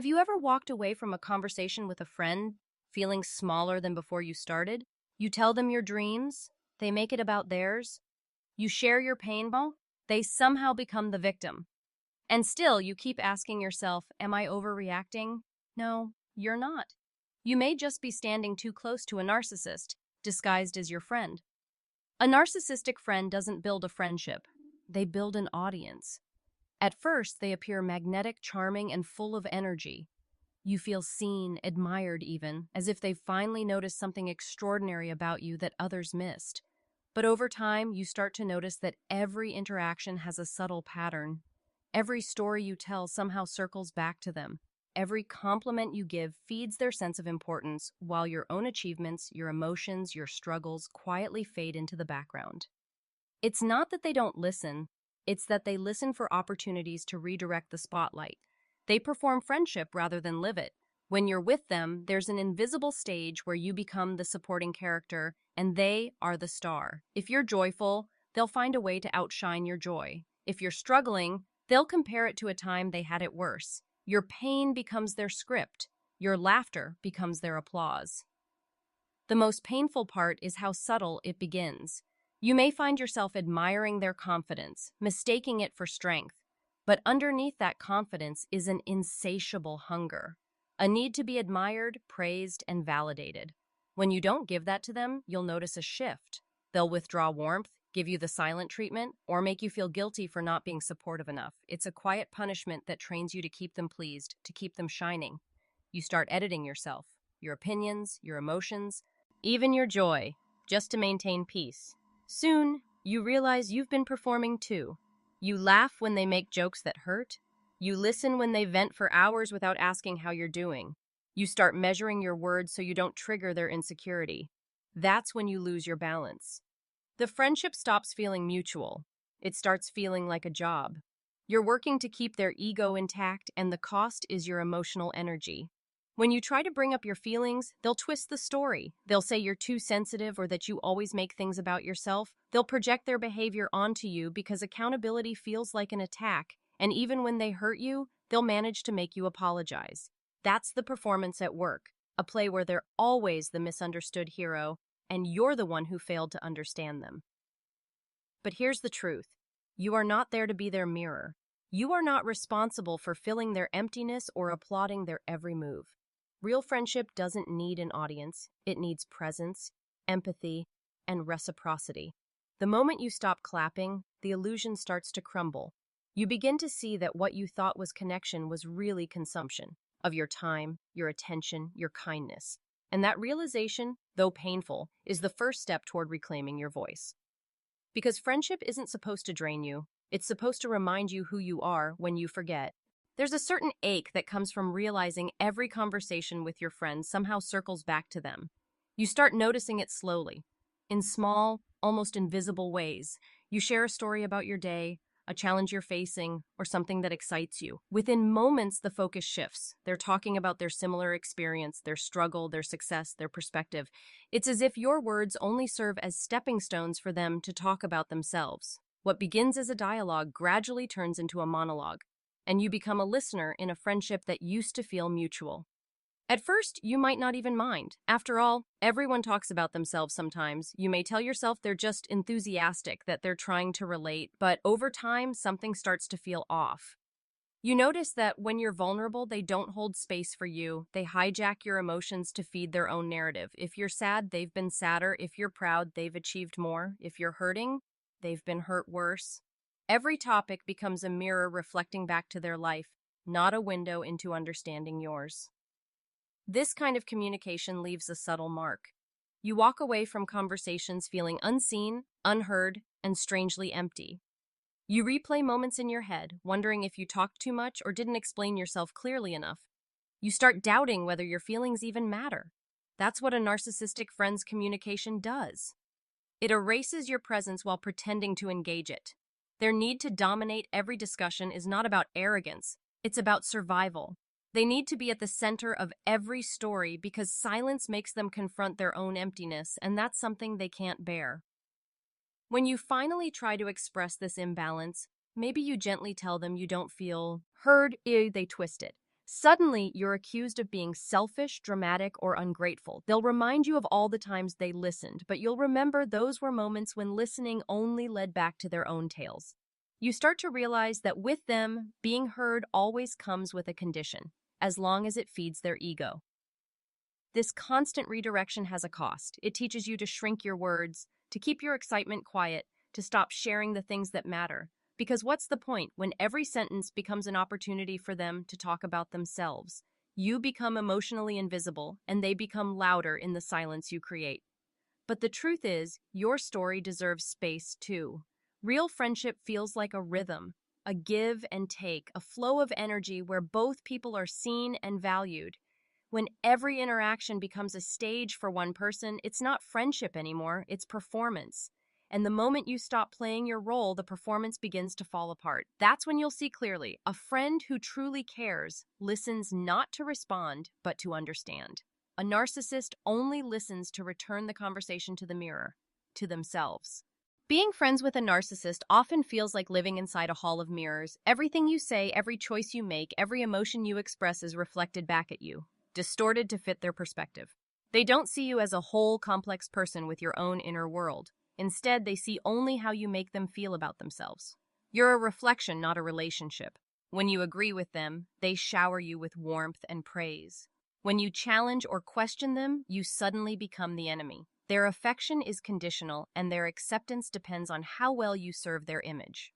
Have you ever walked away from a conversation with a friend feeling smaller than before you started? You tell them your dreams, they make it about theirs. You share your pain, they somehow become the victim. And still, you keep asking yourself, am I overreacting? No, you're not. You may just be standing too close to a narcissist, disguised as your friend. A narcissistic friend doesn't build a friendship, they build an audience. At first, they appear magnetic, charming, and full of energy. You feel seen, admired even, as if they've finally noticed something extraordinary about you that others missed. But over time, you start to notice that every interaction has a subtle pattern. Every story you tell somehow circles back to them. Every compliment you give feeds their sense of importance, while your own achievements, your emotions, your struggles quietly fade into the background. It's not that they don't listen, it's that they listen for opportunities to redirect the spotlight. They perform friendship rather than live it. When you're with them, there's an invisible stage where you become the supporting character and they are the star. If you're joyful, they'll find a way to outshine your joy. If you're struggling, they'll compare it to a time they had it worse. Your pain becomes their script. Your laughter becomes their applause. The most painful part is how subtle it begins. You may find yourself admiring their confidence, mistaking it for strength. But underneath that confidence is an insatiable hunger, a need to be admired, praised, and validated. When you don't give that to them, you'll notice a shift. They'll withdraw warmth, give you the silent treatment, or make you feel guilty for not being supportive enough. It's a quiet punishment that trains you to keep them pleased, to keep them shining. You start editing yourself, your opinions, your emotions, even your joy, just to maintain peace. Soon, you realize you've been performing too. You laugh when they make jokes that hurt. You listen when they vent for hours without asking how you're doing. You start measuring your words so you don't trigger their insecurity. That's when you lose your balance. The friendship stops feeling mutual. It starts feeling like a job. You're working to keep their ego intact, and the cost is your emotional energy. When you try to bring up your feelings, they'll twist the story. They'll say you're too sensitive or that you always make things about yourself. They'll project their behavior onto you because accountability feels like an attack. And even when they hurt you, they'll manage to make you apologize. That's the performance at work, a play where they're always the misunderstood hero, and you're the one who failed to understand them. But here's the truth. You are not there to be their mirror. You are not responsible for filling their emptiness or applauding their every move. Real friendship doesn't need an audience. It needs presence, empathy, and reciprocity. The moment you stop clapping, the illusion starts to crumble. You begin to see that what you thought was connection was really consumption of your time, your attention, your kindness. And that realization, though painful, is the first step toward reclaiming your voice. Because friendship isn't supposed to drain you. It's supposed to remind you who you are when you forget. There's a certain ache that comes from realizing every conversation with your friends somehow circles back to them. You start noticing it slowly, in small, almost invisible ways. You share a story about your day, a challenge you're facing, or something that excites you. Within moments, the focus shifts. They're talking about their similar experience, their struggle, their success, their perspective. It's as if your words only serve as stepping stones for them to talk about themselves. What begins as a dialogue gradually turns into a monologue, and you become a listener in a friendship that used to feel mutual. At first, you might not even mind. After all, everyone talks about themselves sometimes. You may tell yourself they're just enthusiastic, that they're trying to relate, but over time, something starts to feel off. You notice that when you're vulnerable, they don't hold space for you. They hijack your emotions to feed their own narrative. If you're sad, they've been sadder. If you're proud, they've achieved more. If you're hurting, they've been hurt worse. Every topic becomes a mirror reflecting back to their life, not a window into understanding yours. This kind of communication leaves a subtle mark. You walk away from conversations feeling unseen, unheard, and strangely empty. You replay moments in your head, wondering if you talked too much or didn't explain yourself clearly enough. You start doubting whether your feelings even matter. That's what a narcissistic friend's communication does. It erases your presence while pretending to engage it. Their need to dominate every discussion is not about arrogance, it's about survival. They need to be at the center of every story because silence makes them confront their own emptiness, and that's something they can't bear. When you finally try to express this imbalance, maybe you gently tell them you don't feel heard, they twist it. Suddenly, you're accused of being selfish, dramatic, or ungrateful. They'll remind you of all the times they listened, but you'll remember those were moments when listening only led back to their own tales. You start to realize that with them, being heard always comes with a condition, as long as it feeds their ego. This constant redirection has a cost. It teaches you to shrink your words, to keep your excitement quiet, to stop sharing the things that matter. Because what's the point when every sentence becomes an opportunity for them to talk about themselves? You become emotionally invisible, and they become louder in the silence you create. But the truth is, your story deserves space too. Real friendship feels like a rhythm, a give and take, a flow of energy where both people are seen and valued. When every interaction becomes a stage for one person, it's not friendship anymore, it's performance. And the moment you stop playing your role, the performance begins to fall apart. That's when you'll see clearly a friend who truly cares listens not to respond, but to understand. A narcissist only listens to return the conversation to the mirror, to themselves. Being friends with a narcissist often feels like living inside a hall of mirrors. Everything you say, every choice you make, every emotion you express is reflected back at you, distorted to fit their perspective. They don't see you as a whole, complex person with your own inner world. Instead, they see only how you make them feel about themselves. You're a reflection, not a relationship. When you agree with them, they shower you with warmth and praise. When you challenge or question them, you suddenly become the enemy. Their affection is conditional, and their acceptance depends on how well you serve their image.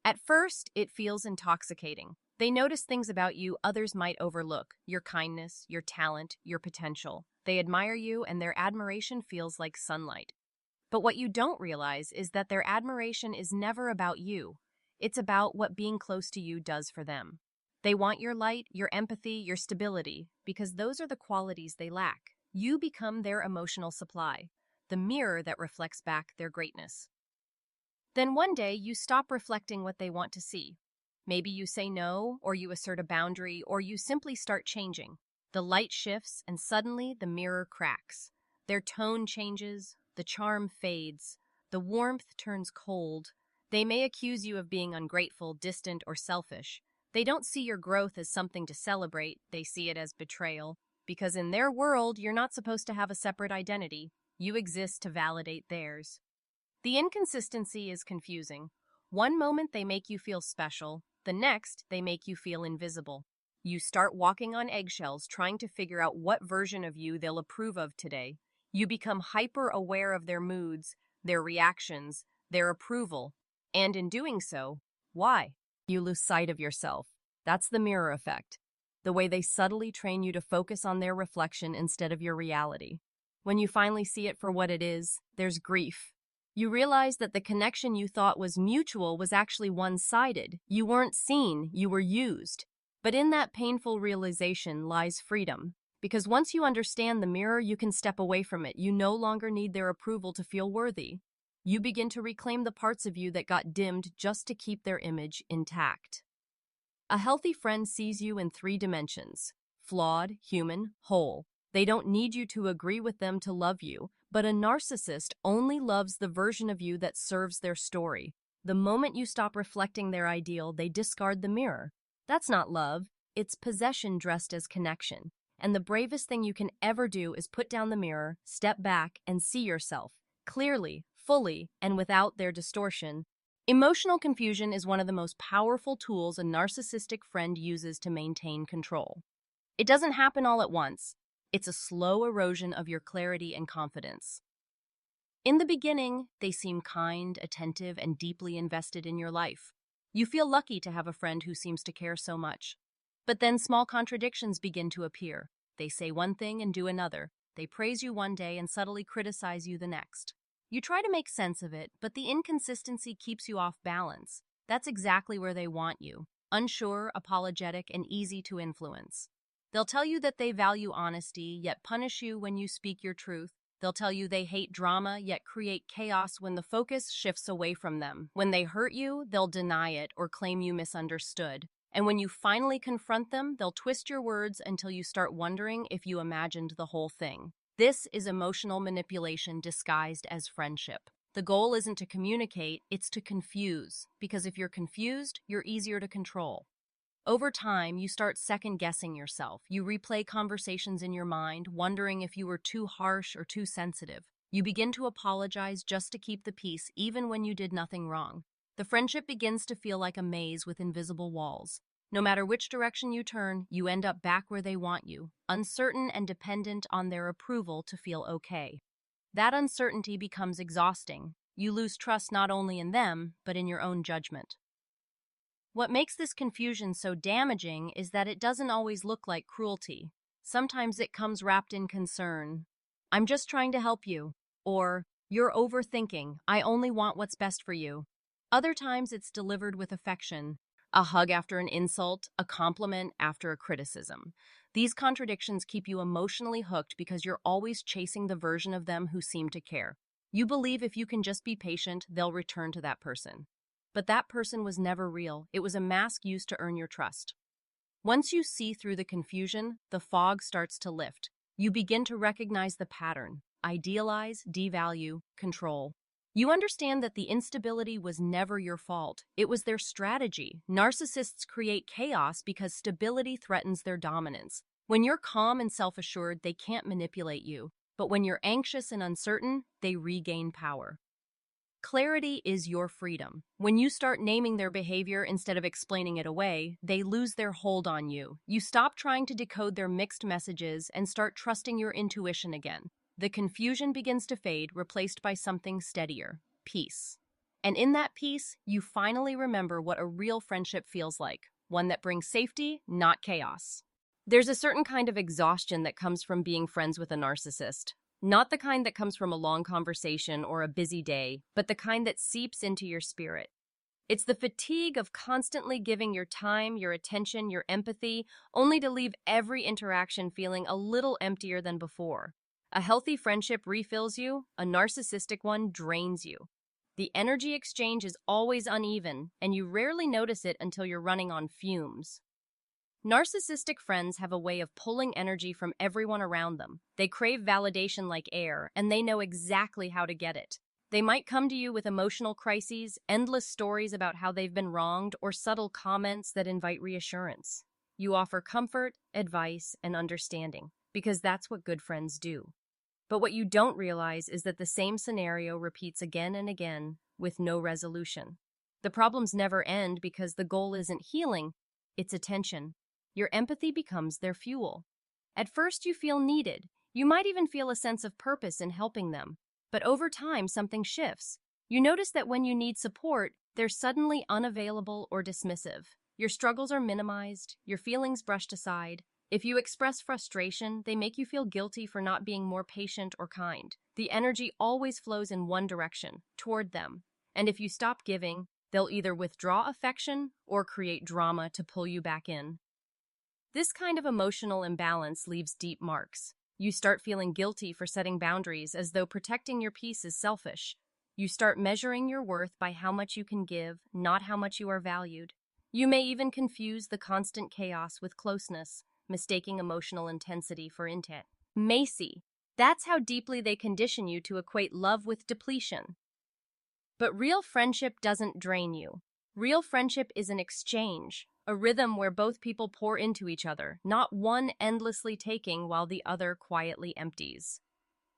At first, it feels intoxicating. They notice things about you others might overlook: your kindness, your talent, your potential. They admire you, and their admiration feels like sunlight. But what you don't realize is that their admiration is never about you. It's about what being close to you does for them. They want your light, your empathy, your stability, because those are the qualities they lack. You become their emotional supply, the mirror that reflects back their greatness. Then one day, you stop reflecting what they want to see. Maybe you say no, or you assert a boundary, or you simply start changing. The light shifts, and suddenly the mirror cracks. Their tone changes, the charm fades, the warmth turns cold. They may accuse you of being ungrateful, distant, or selfish. They don't see your growth as something to celebrate, they see it as betrayal. Because in their world, you're not supposed to have a separate identity. You exist to validate theirs. The inconsistency is confusing. One moment they make you feel special, the next they make you feel invisible. You start walking on eggshells trying to figure out what version of you they'll approve of today. You become hyper aware of their moods, their reactions, their approval. And in doing so, why? You lose sight of yourself. That's the mirror effect. The way they subtly train you to focus on their reflection instead of your reality. When you finally see it for what it is, there's grief. You realize that the connection you thought was mutual was actually one-sided. You weren't seen, you were used. But in that painful realization lies freedom. Because once you understand the mirror, you can step away from it. You no longer need their approval to feel worthy. You begin to reclaim the parts of you that got dimmed just to keep their image intact. A healthy friend sees you in 3 dimensions: flawed, human, whole. They don't need you to agree with them to love you, but a narcissist only loves the version of you that serves their story. The moment you stop reflecting their ideal, they discard the mirror. That's not love, it's possession dressed as connection. And the bravest thing you can ever do is put down the mirror, step back, and see yourself clearly, fully, and without their distortion. Emotional confusion is one of the most powerful tools a narcissistic friend uses to maintain control. It doesn't happen all at once. It's a slow erosion of your clarity and confidence. In the beginning, they seem kind, attentive, and deeply invested in your life. You feel lucky to have a friend who seems to care so much. But then small contradictions begin to appear. They say one thing and do another. They praise you one day and subtly criticize you the next. You try to make sense of it, but the inconsistency keeps you off balance. That's exactly where they want you: unsure, apologetic, and easy to influence. They'll tell you that they value honesty, yet punish you when you speak your truth. They'll tell you they hate drama, yet create chaos when the focus shifts away from them. When they hurt you, they'll deny it or claim you misunderstood. And when you finally confront them, they'll twist your words until you start wondering if you imagined the whole thing. This is emotional manipulation disguised as friendship. The goal isn't to communicate, it's to confuse. Because if you're confused, you're easier to control. Over time, you start second-guessing yourself. You replay conversations in your mind, wondering if you were too harsh or too sensitive. You begin to apologize just to keep the peace, even when you did nothing wrong. The friendship begins to feel like a maze with invisible walls. No matter which direction you turn, you end up back where they want you, uncertain and dependent on their approval to feel okay. That uncertainty becomes exhausting. You lose trust not only in them, but in your own judgment. What makes this confusion so damaging is that it doesn't always look like cruelty. Sometimes it comes wrapped in concern. I'm just trying to help you. Or, you're overthinking. I only want what's best for you. Other times it's delivered with affection. A hug after an insult, a compliment after a criticism. These contradictions keep you emotionally hooked because you're always chasing the version of them who seem to care. You believe if you can just be patient, they'll return to that person. But that person was never real. It was a mask used to earn your trust. Once you see through the confusion, the fog starts to lift. You begin to recognize the pattern. Idealize, devalue, control. You understand that the instability was never your fault. It was their strategy. Narcissists create chaos because stability threatens their dominance. When you're calm and self-assured, they can't manipulate you. But when you're anxious and uncertain, they regain power. Clarity is your freedom. When you start naming their behavior instead of explaining it away, they lose their hold on you. You stop trying to decode their mixed messages and start trusting your intuition again. The confusion begins to fade, replaced by something steadier, peace. And in that peace, you finally remember what a real friendship feels like, one that brings safety, not chaos. There's a certain kind of exhaustion that comes from being friends with a narcissist. Not the kind that comes from a long conversation or a busy day, but the kind that seeps into your spirit. It's the fatigue of constantly giving your time, your attention, your empathy, only to leave every interaction feeling a little emptier than before. A healthy friendship refills you, a narcissistic one drains you. The energy exchange is always uneven, and you rarely notice it until you're running on fumes. Narcissistic friends have a way of pulling energy from everyone around them. They crave validation like air, and they know exactly how to get it. They might come to you with emotional crises, endless stories about how they've been wronged, or subtle comments that invite reassurance. You offer comfort, advice, and understanding, because that's what good friends do. But what you don't realize is that the same scenario repeats again and again with no resolution. The problems never end because the goal isn't healing, it's attention. Your empathy becomes their fuel. At first, you feel needed. You might even feel a sense of purpose in helping them. But over time, something shifts. You notice that when you need support, they're suddenly unavailable or dismissive. Your struggles are minimized, your feelings brushed aside. If you express frustration, they make you feel guilty for not being more patient or kind. The energy always flows in one direction, toward them. And if you stop giving, they'll either withdraw affection or create drama to pull you back in. This kind of emotional imbalance leaves deep marks. You start feeling guilty for setting boundaries as though protecting your peace is selfish. You start measuring your worth by how much you can give, not how much you are valued. You may even confuse the constant chaos with closeness, mistaking emotional intensity for intent. Macy, that's how deeply they condition you to equate love with depletion. But real friendship doesn't drain you. Real friendship is an exchange, a rhythm where both people pour into each other, not one endlessly taking while the other quietly empties.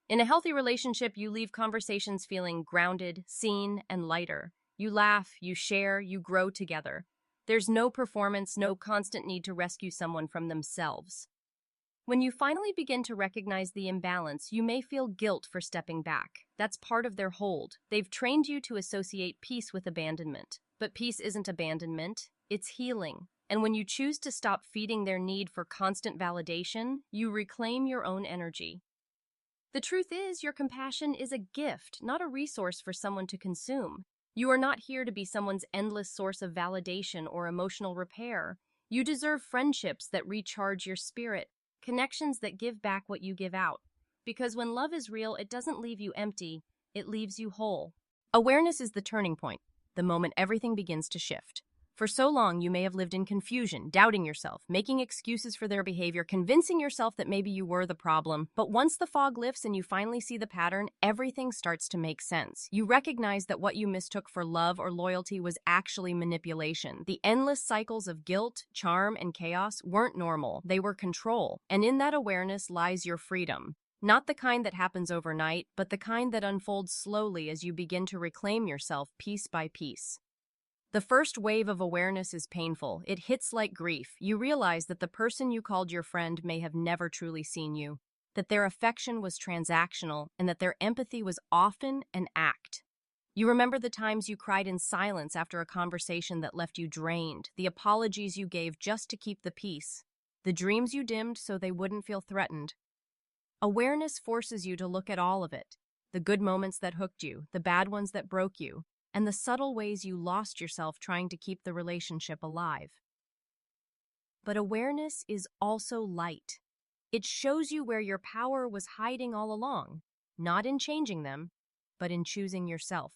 In a healthy relationship, you leave conversations feeling grounded, seen, and lighter. You laugh, you share, you grow together. There's no performance, no constant need to rescue someone from themselves. When you finally begin to recognize the imbalance, you may feel guilt for stepping back. That's part of their hold. They've trained you to associate peace with abandonment. But peace isn't abandonment, it's healing. And when you choose to stop feeding their need for constant validation, you reclaim your own energy. The truth is, your compassion is a gift, not a resource for someone to consume. You are not here to be someone's endless source of validation or emotional repair. You deserve friendships that recharge your spirit, connections that give back what you give out. Because when love is real, it doesn't leave you empty, it leaves you whole. Awareness is the turning point, the moment everything begins to shift. For so long, you may have lived in confusion, doubting yourself, making excuses for their behavior, convincing yourself that maybe you were the problem. But once the fog lifts and you finally see the pattern, everything starts to make sense. You recognize that what you mistook for love or loyalty was actually manipulation. The endless cycles of guilt, charm, and chaos weren't normal. They were control. And in that awareness lies your freedom. Not the kind that happens overnight, but the kind that unfolds slowly as you begin to reclaim yourself piece by piece. The first wave of awareness is painful. It hits like grief. You realize that the person you called your friend may have never truly seen you, that their affection was transactional, and that their empathy was often an act. You remember the times you cried in silence after a conversation that left you drained, the apologies you gave just to keep the peace, the dreams you dimmed so they wouldn't feel threatened. Awareness forces you to look at all of it, the good moments that hooked you, the bad ones that broke you, and the subtle ways you lost yourself trying to keep the relationship alive. But awareness is also light. It shows you where your power was hiding all along, not in changing them, but in choosing yourself.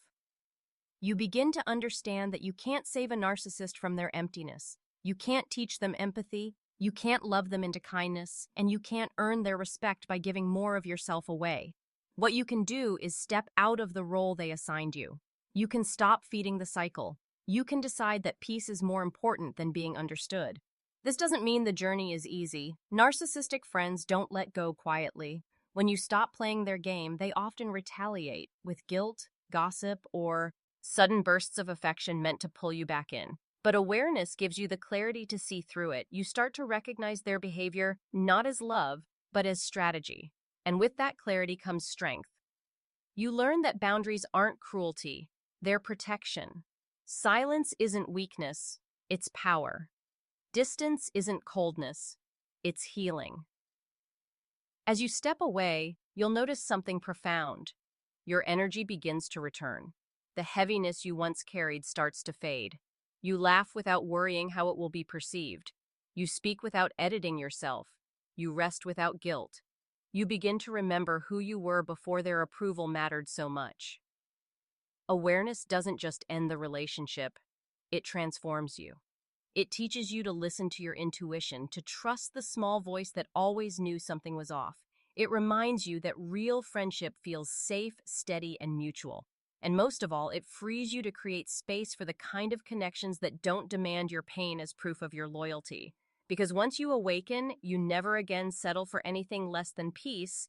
You begin to understand that you can't save a narcissist from their emptiness. You can't teach them empathy, you can't love them into kindness, and you can't earn their respect by giving more of yourself away. What you can do is step out of the role they assigned you. You can stop feeding the cycle. You can decide that peace is more important than being understood. This doesn't mean the journey is easy. Narcissistic friends don't let go quietly. When you stop playing their game, they often retaliate with guilt, gossip, or sudden bursts of affection meant to pull you back in. But awareness gives you the clarity to see through it. You start to recognize their behavior not as love, but as strategy. And with that clarity comes strength. You learn that boundaries aren't cruelty. Their protection. Silence isn't weakness, it's power. Distance isn't coldness, it's healing. As you step away, you'll notice something profound. Your energy begins to return. The heaviness you once carried starts to fade. You laugh without worrying how it will be perceived. You speak without editing yourself. You rest without guilt. You begin to remember who you were before their approval mattered so much. Awareness doesn't just end the relationship, it transforms you. It teaches you to listen to your intuition, to trust the small voice that always knew something was off. It reminds you that real friendship feels safe, steady, and mutual. And most of all, it frees you to create space for the kind of connections that don't demand your pain as proof of your loyalty. Because once you awaken, you never again settle for anything less than peace,